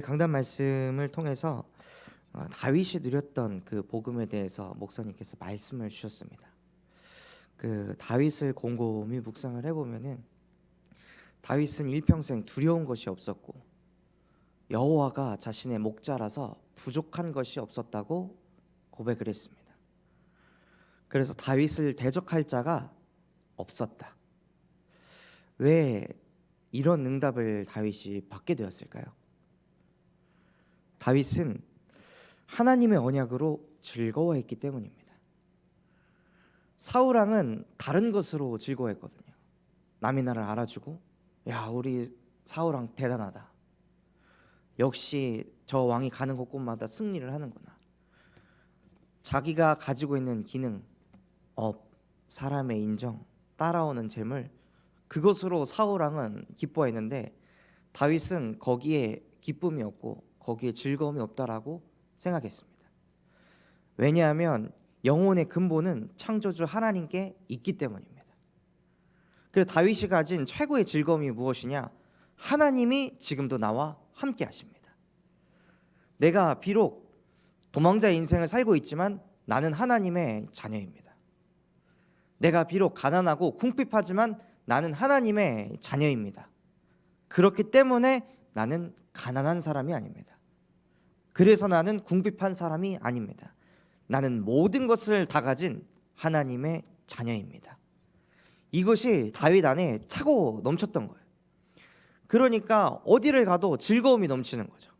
강단 말씀을 통해서 다윗이 누렸던 그 복음에 대해서 목사님께서 말씀을 주셨습니다. 그 다윗을 곰곰이 묵상을 해보면은 다윗은 일평생 두려운 것이 없었고 여호와가 자신의 목자라서 부족한 것이 없었다고 고백을 했습니다. 그래서 다윗을 대적할 자가 없었다. 왜 이런 응답을 다윗이 받게 되었을까요? 다윗은 하나님의 언약으로 즐거워했기 때문입니다. 사울왕은 다른 것으로 즐거워했거든요. 남이 나를 알아주고, 야, 우리 사울왕 대단하다. 역시 저 왕이 가는 곳곳마다 승리를 하는구나. 자기가 가지고 있는 기능, 업, 사람의 인정, 따라오는 재물, 그것으로 사울왕은 기뻐했는데 다윗은 거기에 기쁨이 없고 거기에 즐거움이 없다라고 생각했습니다. 왜냐하면 영혼의 근본은 창조주 하나님께 있기 때문입니다. 그래서 다윗이 가진 최고의 즐거움이 무엇이냐? 하나님이 지금도 나와 함께 하십니다. 내가 비록 도망자의 인생을 살고 있지만 나는 하나님의 자녀입니다. 내가 비록 가난하고 궁핍하지만 나는 하나님의 자녀입니다. 그렇기 때문에 나는 가난한 사람이 아닙니다. 그래서 나는 궁핍한 사람이 아닙니다. 나는 모든 것을 다 가진 하나님의 자녀입니다. 이것이 다윗 안에 차고 넘쳤던 거예요. 그러니까 어디를 가도 즐거움이 넘치는 거죠.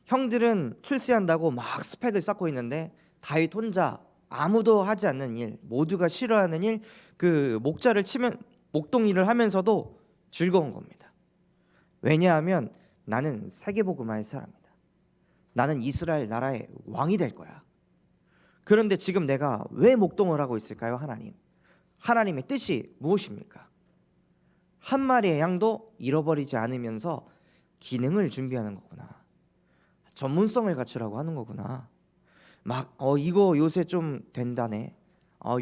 형들은 출세한다고 막 스펙을 쌓고 있는데 다윗 혼자 아무도 하지 않는 일, 모두가 싫어하는 일, 그 목자를 치면 목동일을 하면서도 즐거운 겁니다. 왜냐하면 나는 세계복음화의 사람이다. 나는 이스라엘 나라의 왕이 될 거야. 그런데 지금 내가 왜 목동을 하고 있을까요? 하나님의 뜻이 무엇입니까? 한 마리의 양도 잃어버리지 않으면서 기능을 준비하는 거구나. 전문성을 갖추라고 하는 거구나. 막 이거 요새 좀 된다네.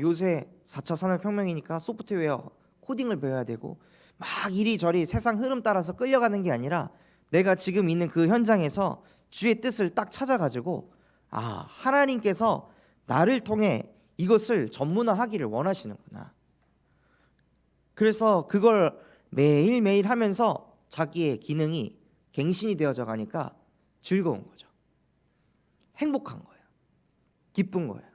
요새 4차 산업혁명이니까 소프트웨어 코딩을 배워야 되고 막 이리저리 세상 흐름 따라서 끌려가는 게 아니라 내가 지금 있는 그 현장에서 주의 뜻을 딱 찾아가지고 하나님께서 나를 통해 이것을 전문화하기를 원하시는구나. 그래서 그걸 매일매일 하면서 자기의 기능이 갱신이 되어져 가니까 즐거운 거죠. 행복한 거예요. 기쁜 거예요.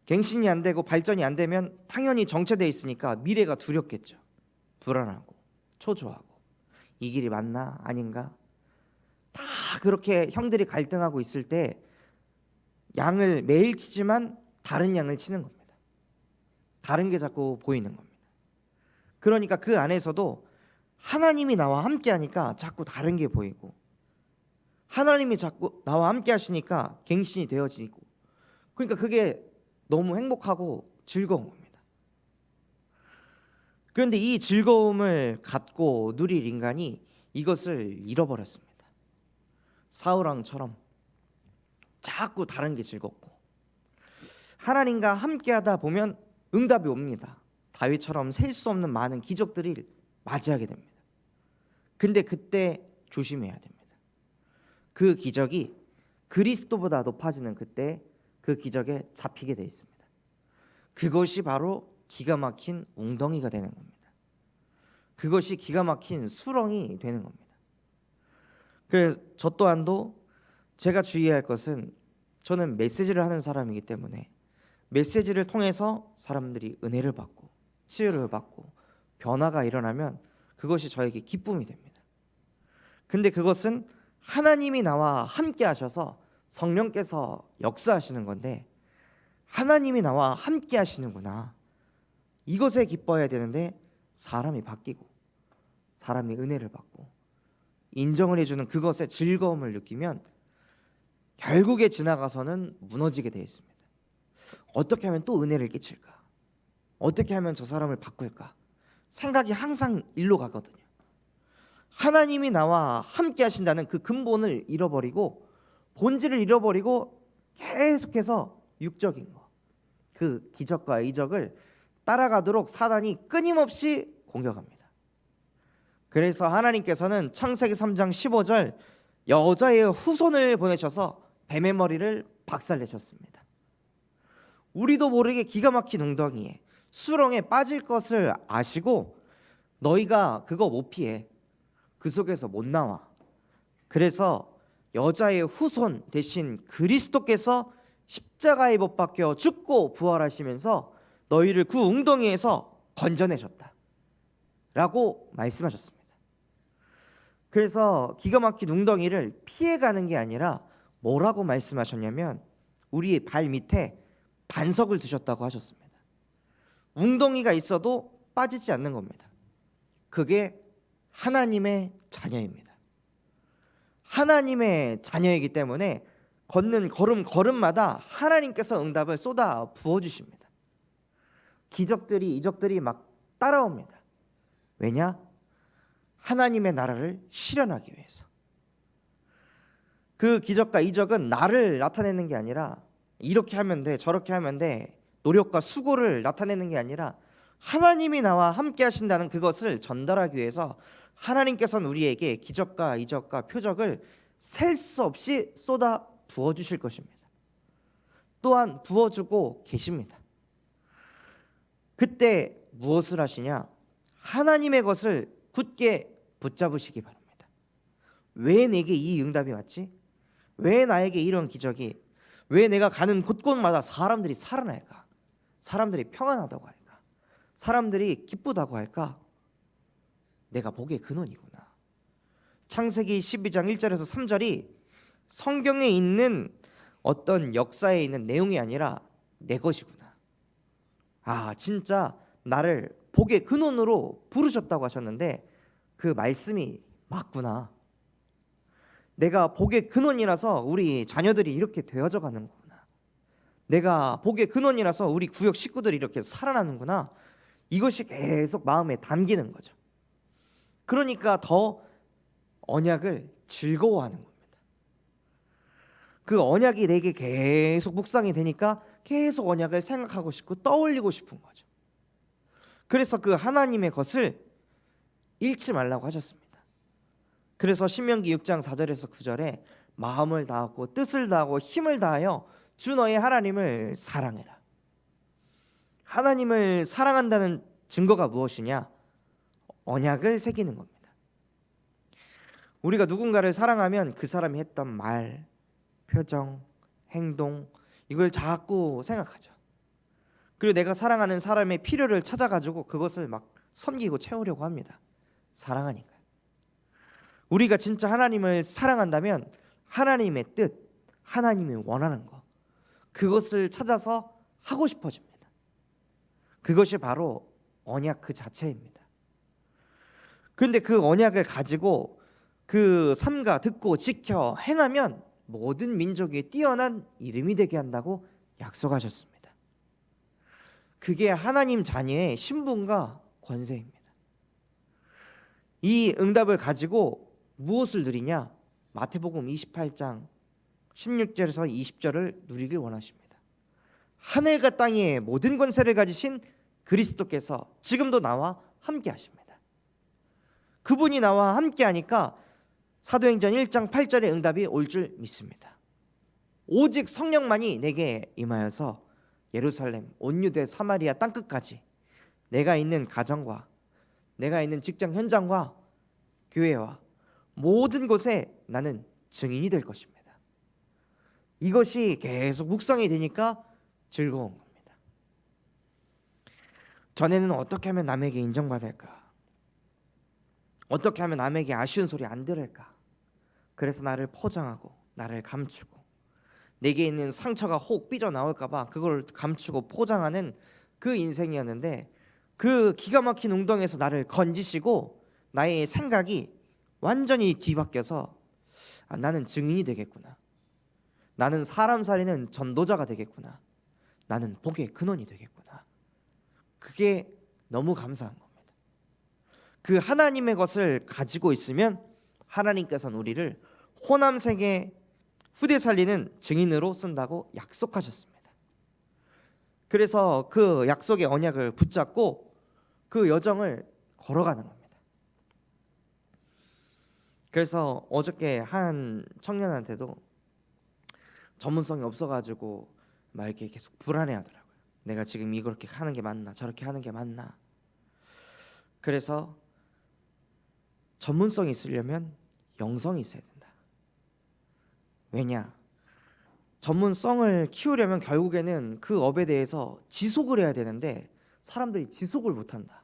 갱신이 안 되고 발전이 안 되면 당연히 정체되어 있으니까 미래가 두렵겠죠. 불안하고 초조하고 이 길이 맞나 아닌가? 다 그렇게 형들이 갈등하고 있을 때 양을 매일 치지만 다른 양을 치는 겁니다. 다른 게 자꾸 보이는 겁니다. 그러니까 그 안에서도 하나님이 나와 함께 하니까 자꾸 다른 게 보이고 하나님이 자꾸 나와 함께 하시니까 갱신이 되어지고 그러니까 그게 너무 행복하고 즐거운 겁니다. 그런데 이 즐거움을 갖고 누릴 인간이 이것을 잃어버렸습니다. 사울왕처럼 자꾸 다른 게 즐겁고 하나님과 함께하다 보면 응답이 옵니다. 다윗처럼 셀 수 없는 많은 기적들을 맞이하게 됩니다. 근데 그때 조심해야 됩니다. 그 기적이 그리스도보다 높아지는 그때 그 기적에 잡히게 돼 있습니다. 그것이 바로 기가 막힌 웅덩이가 되는 겁니다. 그것이 기가 막힌 수렁이 되는 겁니다. 그래서 저 또한도 제가 주의할 것은 저는 메시지를 하는 사람이기 때문에 메시지를 통해서 사람들이 은혜를 받고 치유를 받고 변화가 일어나면 그것이 저에게 기쁨이 됩니다. 근데 그것은 하나님이 나와 함께 하셔서 성령께서 역사하시는 건데 하나님이 나와 함께 하시는구나. 이것에 기뻐해야 되는데 사람이 바뀌고 사람이 은혜를 받고 인정을 해주는 그것에 즐거움을 느끼면 결국에 지나가서는 무너지게 되어 있습니다. 어떻게 하면 또 은혜를 끼칠까? 어떻게 하면 저 사람을 바꿀까? 생각이 항상 일로 가거든요. 하나님이 나와 함께 하신다는 그 근본을 잃어버리고 본질을 잃어버리고 계속해서 육적인 거, 그 기적과 이적을 따라가도록 사단이 끊임없이 공격합니다. 그래서 하나님께서는 창세기 3장 15절 여자의 후손을 보내셔서 뱀의 머리를 박살내셨습니다. 우리도 모르게 기가 막힌 웅덩이에 수렁에 빠질 것을 아시고 너희가 그거 못 피해. 그 속에서 못 나와. 그래서 여자의 후손 대신 그리스도께서 십자가에 못 박혀 죽고 부활하시면서 너희를 그 웅덩이에서 건져내셨다 라고 말씀하셨습니다. 그래서 기가 막힌 웅덩이를 피해가는 게 아니라 뭐라고 말씀하셨냐면 우리의 발 밑에 반석을 두셨다고 하셨습니다. 웅덩이가 있어도 빠지지 않는 겁니다. 그게 하나님의 자녀입니다. 하나님의 자녀이기 때문에 걷는 걸음마다 하나님께서 응답을 쏟아 부어주십니다. 기적들이 이적들이 막 따라옵니다. 왜냐? 하나님의 나라를 실현하기 위해서. 그 기적과 이적은 나를 나타내는 게 아니라 이렇게 하면 돼 저렇게 하면 돼 노력과 수고를 나타내는 게 아니라 하나님이 나와 함께 하신다는 그것을 전달하기 위해서 하나님께서는 우리에게 기적과 이적과 표적을 셀 수 없이 쏟아 부어주실 것입니다. 또한 부어주고 계십니다. 그때 무엇을 하시냐? 하나님의 것을 굳게 붙잡으시기 바랍니다. 왜 내게 이 응답이 왔지? 왜 나에게 이런 기적이? 왜 내가 가는 곳곳마다 사람들이 살아날까? 사람들이 평안하다고 할까? 사람들이 기쁘다고 할까? 내가 복의 근원이구나. 창세기 12장 1절에서 3절이 성경에 있는 어떤 역사에 있는 내용이 아니라 내 것이구나. 아, 진짜 나를 복의 근원으로 부르셨다고 하셨는데 그 말씀이 맞구나. 내가 복의 근원이라서 우리 자녀들이 이렇게 되어져 가는 거구나. 내가 복의 근원이라서 우리 구역 식구들이 이렇게 살아나는구나. 이것이 계속 마음에 담기는 거죠. 그러니까 더 언약을 즐거워하는 겁니다. 그 언약이 내게 계속 묵상이 되니까 계속 언약을 생각하고 싶고 떠올리고 싶은 거죠. 그래서 그 하나님의 것을 잃지 말라고 하셨습니다. 그래서 신명기 6장 4절에서 9절에 마음을 다하고 뜻을 다하고 힘을 다하여 주 너의 하나님을 사랑해라. 하나님을 사랑한다는 증거가 무엇이냐? 언약을 새기는 겁니다. 우리가 누군가를 사랑하면 그 사람이 했던 말, 표정, 행동 이걸 자꾸 생각하죠. 그리고 내가 사랑하는 사람의 필요를 찾아가지고 그것을 막 섬기고 채우려고 합니다. 사랑하니까. 우리가 진짜 하나님을 사랑한다면 하나님의 뜻, 하나님이 원하는 거 그것을 찾아서 하고 싶어집니다. 그것이 바로 언약 그 자체입니다. 그런데 그 언약을 가지고 그 삼가 듣고 지켜 행하면 모든 민족이 뛰어난 이름이 되게 한다고 약속하셨습니다. 그게 하나님 자녀의 신분과 권세입니다. 이 응답을 가지고 무엇을 누리냐? 마태복음 28장 16절에서 20절을 누리길 원하십니다. 하늘과 땅의 모든 권세를 가지신 그리스도께서 지금도 나와 함께 하십니다. 그분이 나와 함께 하니까 사도행전 1장 8절의 응답이 올 줄 믿습니다. 오직 성령만이 내게 임하여서 예루살렘, 온 유대, 사마리아 땅끝까지 내가 있는 가정과 내가 있는 직장 현장과 교회와 모든 곳에 나는 증인이 될 것입니다. 이것이 계속 묵상이 되니까 즐거운 겁니다. 전에는 어떻게 하면 남에게 인정받을까? 어떻게 하면 남에게 아쉬운 소리 안 들을까? 그래서 나를 포장하고 나를 감추고 내게 있는 상처가 혹 삐져나올까 봐 그걸 감추고 포장하는 그 인생이었는데 그 기가 막힌 웅덩이에서 나를 건지시고 나의 생각이 완전히 뒤바뀌어서 나는 증인이 되겠구나. 나는 사람 살리는 전도자가 되겠구나. 나는 복의 근원이 되겠구나. 그게 너무 감사한 겁니다. 그 하나님의 것을 가지고 있으면 하나님께서는 우리를 호남세계 후대 살리는 증인으로 쓴다고 약속하셨습니다. 그래서 그 약속의 언약을 붙잡고 그 여정을 걸어가는 겁니다. 그래서 어저께 한 청년한테도 전문성이 없어가지고 막 이렇게 계속 불안해하더라고요. 내가 지금 이렇게 하는 게 맞나, 저렇게 하는 게 맞나. 그래서 전문성이 있으려면 영성이 있어야 된다. 왜냐? 전문성을 키우려면 결국에는 그 업에 대해서 지속을 해야 되는데 사람들이 지속을 못한다.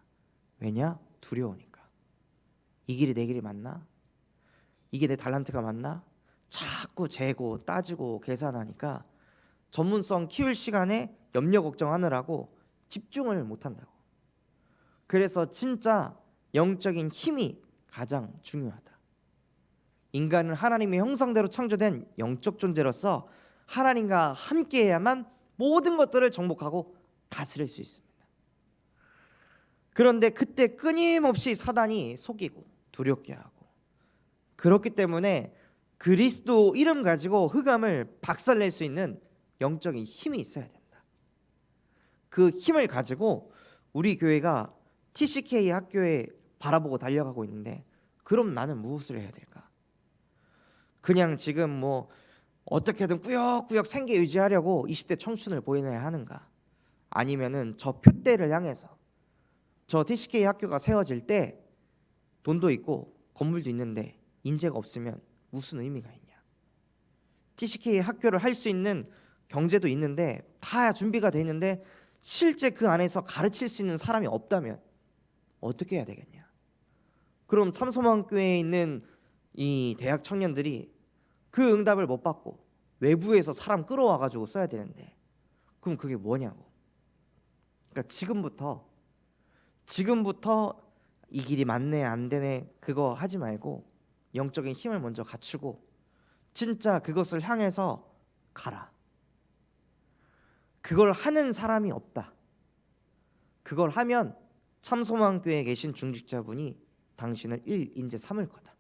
왜냐? 두려우니까. 이 길이 내 길이 맞나? 이게 내 달란트가 맞나? 자꾸 재고 따지고 계산하니까 전문성 키울 시간에 염려 걱정하느라고 집중을 못한다고. 그래서 진짜 영적인 힘이 가장 중요하다. 인간은 하나님의 형상대로 창조된 영적 존재로서 하나님과 함께해야만 모든 것들을 정복하고 다스릴 수 있습니다. 그런데 그때 끊임없이 사단이 속이고 두렵게 하고, 그렇기 때문에 그리스도 이름 가지고 흑암을 박살낼 수 있는 영적인 힘이 있어야 된다. 그 힘을 가지고 우리 교회가 TCK 학교에 바라보고 달려가고 있는데, 그럼 나는 무엇을 해야 될까? 그냥 지금 뭐 어떻게든 꾸역꾸역 생계 유지하려고 20대 청춘을 보내야 하는가? 아니면은 저 표대를 향해서 저 TCK 학교가 세워질 때 돈도 있고 건물도 있는데 인재가 없으면 무슨 의미가 있냐? TCK 학교를 할 수 있는 경제도 있는데 다 준비가 돼 있는데 실제 그 안에서 가르칠 수 있는 사람이 없다면 어떻게 해야 되겠냐? 그럼 참소망교회에 있는 이 대학 청년들이 그 응답을 못 받고 외부에서 사람 끌어와 가지고 써야 되는데, 그럼 그게 뭐냐고. 그러니까 지금부터 이 길이 맞네 안 되네 그거 하지 말고 영적인 힘을 먼저 갖추고 진짜 그것을 향해서 가라. 그걸 하는 사람이 없다. 그걸 하면 참소망교회에 계신 중직자분이 당신을 인재 삼을 거다.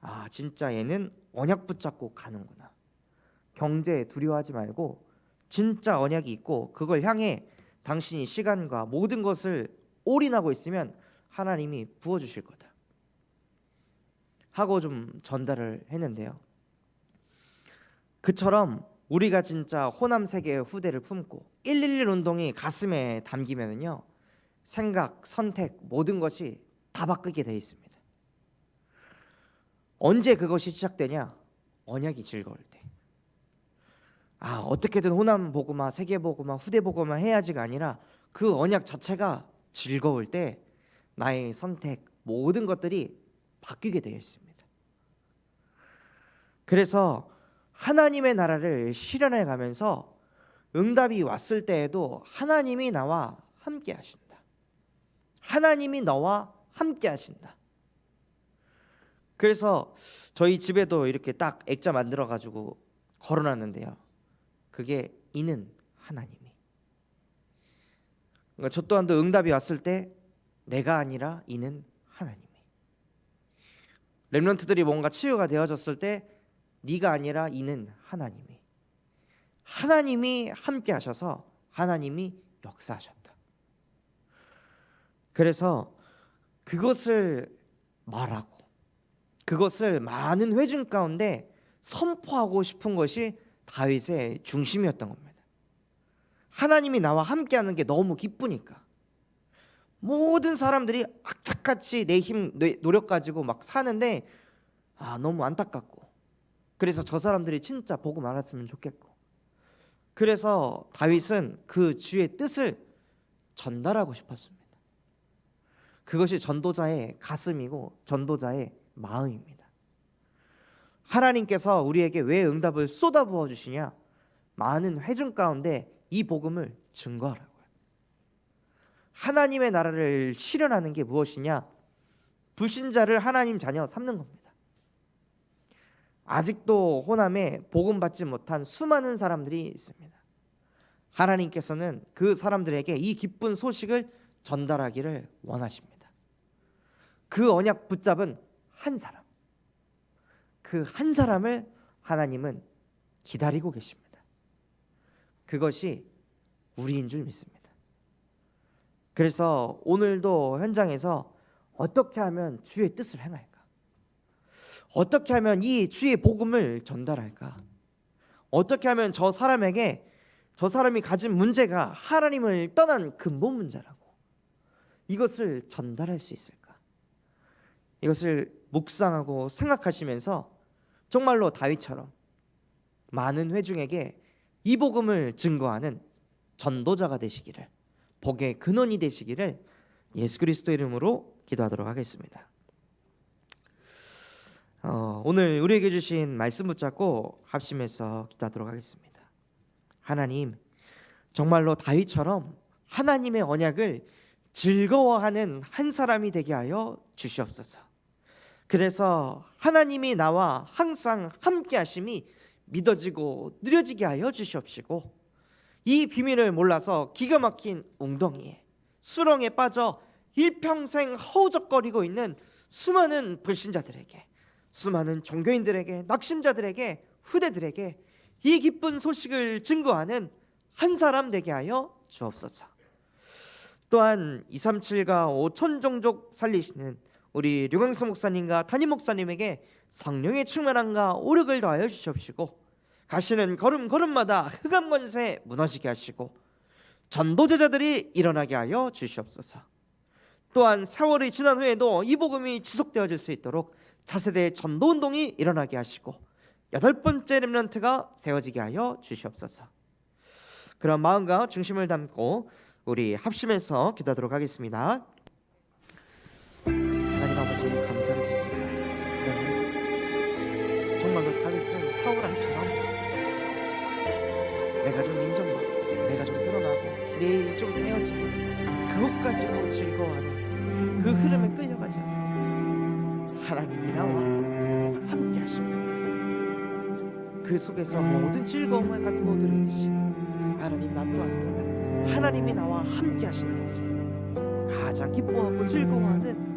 아, 진짜 얘는 언약 붙잡고 가는구나. 경제에 두려워하지 말고 진짜 언약이 있고 그걸 향해 당신이 시간과 모든 것을 올인하고 있으면 하나님이 부어주실 거다 하고 좀 전달을 했는데요. 그처럼 우리가 진짜 호남 세계의 후대를 품고 111 운동이 가슴에 담기면은요, 생각, 선택 모든 것이 다 바뀌게 되어 있습니다. 언제 그것이 시작되냐? 언약이 즐거울 때. 아, 어떻게든 호남 복음화, 세계 복음화, 후대 복음화 해야지가 아니라 그 언약 자체가 즐거울 때 나의 선택 모든 것들이 바뀌게 되어 있습니다. 그래서 하나님의 나라를 실현해 가면서 응답이 왔을 때에도 하나님이 나와 함께 하신다. 하나님이 너와 함께 하신다. 그래서 저희 집에도 이렇게 딱 액자 만들어 가지고 걸어놨는데요. 그게 이는 하나님이. 그러니까 저 또한도 응답이 왔을 때 내가 아니라 이는 하나님이. 렘넌트들이 뭔가 치유가 되어졌을 때 네가 아니라 이는 하나님이. 하나님이 함께 하셔서 하나님이 역사하셨다. 그래서 그것을 말하고 그것을 많은 회중 가운데 선포하고 싶은 것이 다윗의 중심이었던 겁니다. 하나님이 나와 함께하는 게 너무 기쁘니까 모든 사람들이 악착같이 내 힘, 노력 가지고 막 사는데 너무 안타깝고, 그래서 저 사람들이 진짜 복음 알았으면 좋겠고, 그래서 다윗은 그 주의 뜻을 전달하고 싶었습니다. 그것이 전도자의 가슴이고 전도자의 마음입니다. 하나님께서 우리에게 왜 응답을 쏟아부어 주시냐? 많은 회중 가운데 이 복음을 증거하라고요. 하나님의 나라를 실현하는 게 무엇이냐? 불신자를 하나님 자녀 삼는 겁니다. 아직도 호남에 복음 받지 못한 수많은 사람들이 있습니다. 하나님께서는 그 사람들에게 이 기쁜 소식을 전달하기를 원하십니다. 그 언약 붙잡은 한 사람, 그 한 사람을 하나님은 기다리고 계십니다. 그것이 우리인 줄 믿습니다. 그래서 오늘도 현장에서 어떻게 하면 주의 뜻을 행할까? 어떻게 하면 이 주의 복음을 전달할까? 어떻게 하면 저 사람에게 저 사람이 가진 문제가 하나님을 떠난 근본 문제라고 이것을 전달할 수 있을까? 이것을 묵상하고 생각하시면서 정말로 다윗처럼 많은 회중에게 이 복음을 증거하는 전도자가 되시기를, 복의 근원이 되시기를 예수 그리스도 이름으로 기도하도록 하겠습니다. 오늘 우리에게 주신 말씀 붙잡고 합심해서 기도하도록 하겠습니다. 하나님, 정말로 다윗처럼 하나님의 언약을 즐거워하는 한 사람이 되게 하여 주시옵소서. 그래서 하나님이 나와 항상 함께 하심이 믿어지고 느려지게 하여 주시옵시고, 이 비밀을 몰라서 기가 막힌 웅덩이에 수렁에 빠져 일평생 허우적거리고 있는 수많은 불신자들에게, 수많은 종교인들에게, 낙심자들에게, 후대들에게 이 기쁜 소식을 증거하는 한 사람 되게 하여 주옵소서. 또한 237가 5천 종족 살리시는 우리 류광수 목사님과 담임 목사님에게 성령의 충만함과 오력을 더하여 주시옵시고, 가시는 걸음걸음마다 흑암 권세 무너지게 하시고 전도 제자들이 일어나게 하여 주시옵소서. 또한 세월이 지난 후에도 이 복음이 지속되어질 수 있도록 차세대 전도 운동이 일어나게 하시고 8번째 렘넌트가 세워지게 하여 주시옵소서. 그런 마음과 중심을 담고 우리 합심해서 기도하도록 하겠습니다. 하나님 아버지, 감사를 드립니다. 하나님, 정말로 다윗은 사울왕처럼 내가 좀 인정받고 내가 좀 드러나고 내일 좀 헤어지고 그것 가지고 즐거워하는 그 흐름에 끌려가지 않는 하나님이 나와 함께 하시고 그 속에서 모든 즐거움을 갖고 들으듯이 하나님, 나 또한 하나님이 나와 함께 하시는 것을 가장 기뻐하고 즐거워하는